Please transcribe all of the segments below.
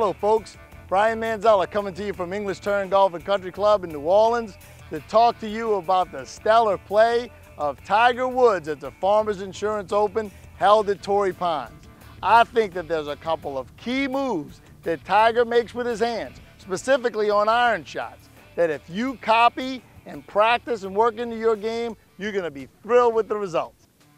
Hello folks, Brian Manzella coming to you from English Turn Golf and Country Club in New Orleans to talk to you about the stellar play of Tiger Woods at the Farmers Insurance Open held at Torrey Pines. I think that there's a couple of key moves that Tiger makes with his hands, specifically on iron shots, that if you copy and practice and work into your game, you're going to be thrilled with the results.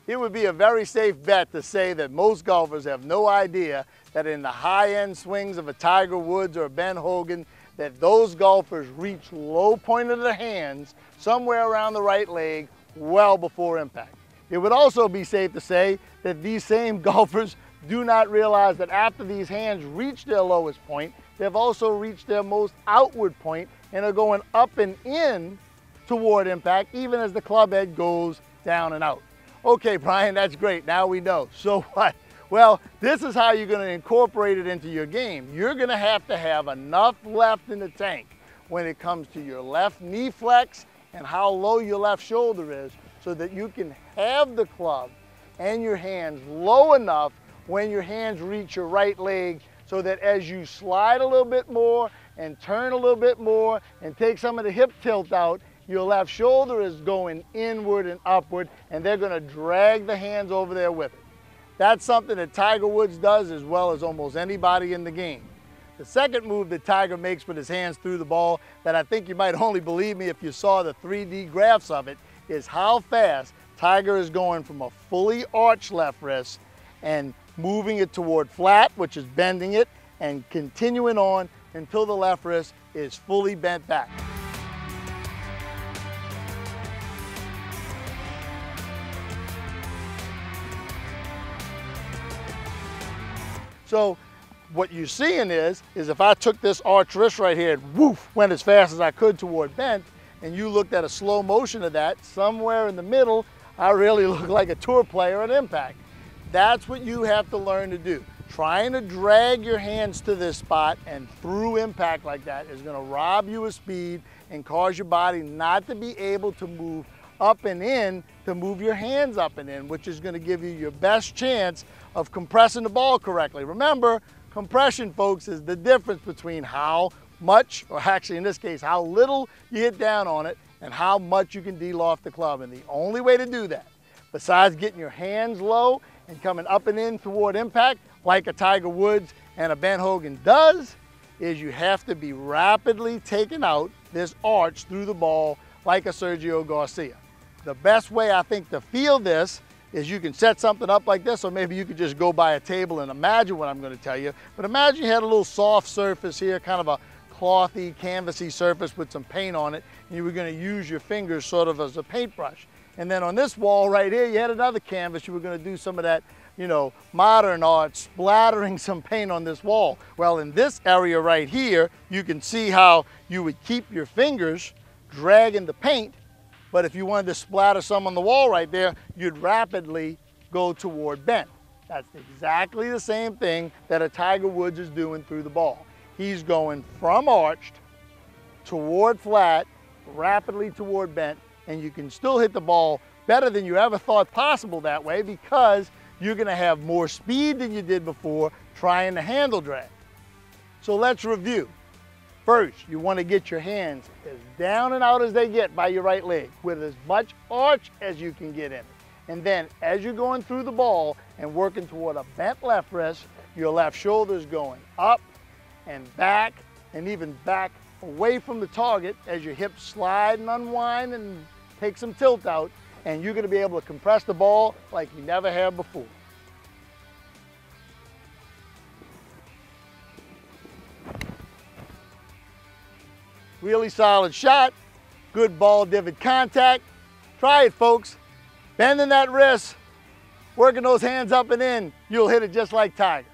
It would be a very safe bet to say that most golfers have no idea that in the high-end swings of a Tiger Woods or a Ben Hogan, that those golfers reach low point of their hands somewhere around the right leg well before impact. It would also be safe to say that these same golfers do not realize that after these hands reach their lowest point, they've also reached their most outward point and are going up and in toward impact, even as the club head goes down and out. Okay, Brian, that's great. Now we know. So what? Well, this is how you're going to incorporate it into your game. You're going to have enough left in the tank when it comes to your left knee flex and how low your left shoulder is, so that you can have the club and your hands low enough when your hands reach your right leg, so that as you slide a little bit more and turn a little bit more and take some of the hip tilt out, your left shoulder is going inward and upward, and they're going to drag the hands over there with it. That's something that Tiger Woods does as well as almost anybody in the game. The second move that Tiger makes with his hands through the ball, that I think you might only believe me if you saw the 3D graphs of it, is how fast Tiger is going from a fully arched left wrist and moving it toward flat, which is bending it, and continuing on until the left wrist is fully bent back. So what you're seeing is if I took this arch wrist right here and woof, went as fast as I could toward bent, and you looked at a slow motion of that, somewhere in the middle, I really look like a tour player at impact. That's what you have to learn to do. Trying to drag your hands to this spot and through impact like that is going to rob you of speed and cause your body not to be able to move up and in, to move your hands up and in, which is going to give you your best chance of compressing the ball correctly. Remember, compression, folks, is the difference between how much, or actually in this case, how little you hit down on it and how much you can deal off the club. And the only way to do that, besides getting your hands low and coming up and in toward impact, like a Tiger Woods and a Ben Hogan does, is you have to be rapidly taking out this arch through the ball like a Sergio Garcia. The best way, I think, to feel this is you can set something up like this, or maybe you could just go by a table and imagine what I'm going to tell you. But imagine you had a little soft surface here, kind of a clothy, canvasy surface with some paint on it, and you were going to use your fingers sort of as a paintbrush. And then on this wall right here, you had another canvas. You were going to do some of that, modern art, splattering some paint on this wall. Well, in this area right here, you can see how you would keep your fingers dragging the paint, but if you wanted to splatter some on the wall right there, you'd rapidly go toward bent. That's exactly the same thing that a Tiger Woods is doing through the ball. He's going from arched toward flat, rapidly toward bent, and you can still hit the ball better than you ever thought possible that way, because you're going to have more speed than you did before trying to handle drag. So let's review. First, you want to get your hands as down and out as they get by your right leg, with as much arch as you can get in it. And then as you're going through the ball and working toward a bent left wrist, your left shoulder's going up and back, and even back away from the target as your hips slide and unwind and take some tilt out, and you're going to be able to compress the ball like you never have before. Really solid shot, good ball divot contact. Try it, folks. Bending that wrist, working those hands up and in, you'll hit it just like Tiger.